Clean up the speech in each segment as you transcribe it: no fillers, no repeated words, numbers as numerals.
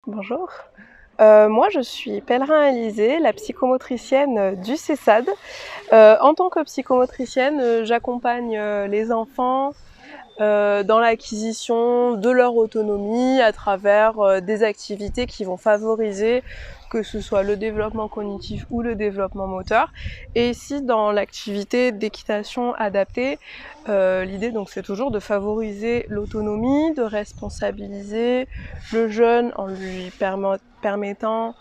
Bonjour. Moi, je suis Pèlerin Alizée, la psychomotricienne du CESAD. En tant que psychomotricienne, j'accompagne les enfants dans l'acquisition de leur autonomie à travers des activités qui vont favoriser que ce soit le développement cognitif ou le développement moteur. Et ici, dans l'activité d'équitation adaptée, l'idée donc c'est toujours de favoriser l'autonomie, de responsabiliser le jeune en lui permettant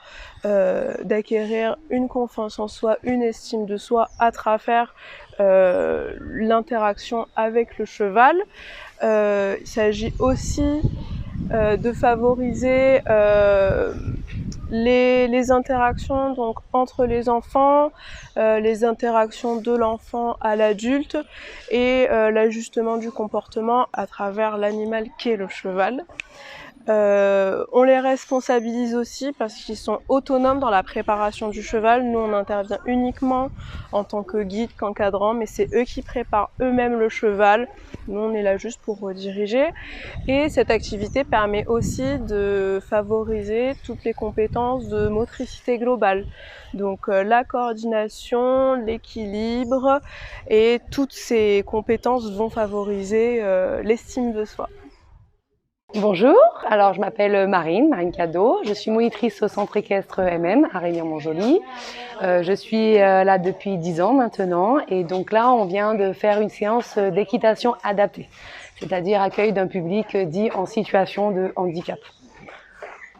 d'acquérir une confiance en soi, une estime de soi à travers l'interaction avec le cheval. Il s'agit aussi de favoriser les interactions donc entre les enfants, les interactions de l'enfant à l'adulte et l'ajustement du comportement à travers l'animal qu'est le cheval. On les responsabilise aussi parce qu'ils sont autonomes dans la préparation du cheval. Nous, on intervient uniquement en tant que guide, qu'encadrant, mais c'est eux qui préparent eux-mêmes le cheval. Nous, on est là juste pour rediriger. Et cette activité permet aussi de favoriser toutes les compétences de motricité globale. Donc la coordination, l'équilibre et toutes ces compétences vont favoriser l'estime de soi. Bonjour, alors je m'appelle Marine Cadeau, je suis monitrice au centre équestre MM à Rémire-Montjoly. Je suis là depuis 10 ans maintenant et donc là on vient de faire une séance d'équitation adaptée, c'est-à-dire accueil d'un public dit en situation de handicap.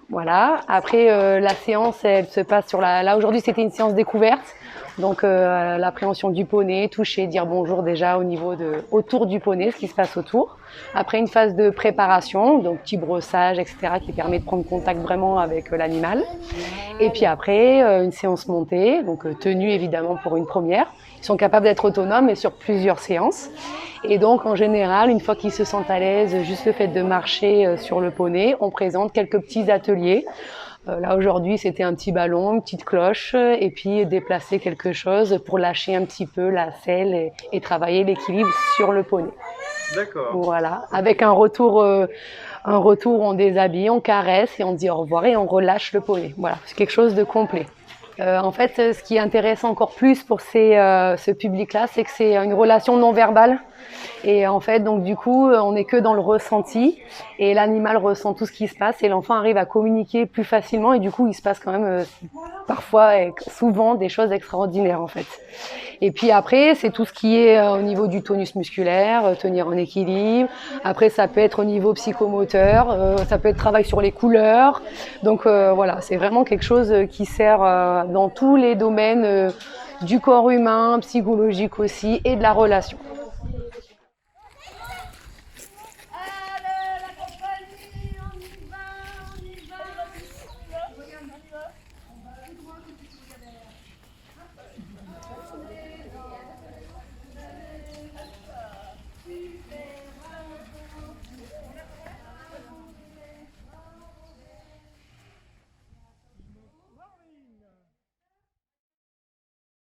Voilà, après la séance elle se passe sur là aujourd'hui c'était une séance découverte. Donc l'appréhension du poney, toucher, dire bonjour déjà au niveau autour du poney, ce qui se passe autour. Après une phase de préparation, donc petit brossage, etc., qui permet de prendre contact vraiment avec l'animal. Et puis après une séance montée, donc tenue évidemment pour une première. Ils sont capables d'être autonomes, mais sur plusieurs séances. Et donc en général, une fois qu'ils se sentent à l'aise, juste le fait de marcher sur le poney, on présente quelques petits ateliers. Là aujourd'hui c'était un petit ballon, une petite cloche et puis déplacer quelque chose pour lâcher un petit peu la selle et travailler l'équilibre sur le poney. D'accord. Voilà, avec un retour on déshabille, on caresse et on dit au revoir et on relâche le poney. Voilà, c'est quelque chose de complet. En fait, ce qui intéresse encore plus pour ce public-là, c'est que c'est une relation non verbale. Et en fait, donc du coup, on n'est que dans le ressenti et l'animal ressent tout ce qui se passe et l'enfant arrive à communiquer plus facilement et du coup, il se passe quand même parfois et souvent des choses extraordinaires en fait. Et puis après, c'est tout ce qui est au niveau du tonus musculaire, tenir en équilibre. Après, ça peut être au niveau psychomoteur, ça peut être travail sur les couleurs. Donc voilà, c'est vraiment quelque chose qui sert dans tous les domaines du corps humain, psychologique aussi et de la relation.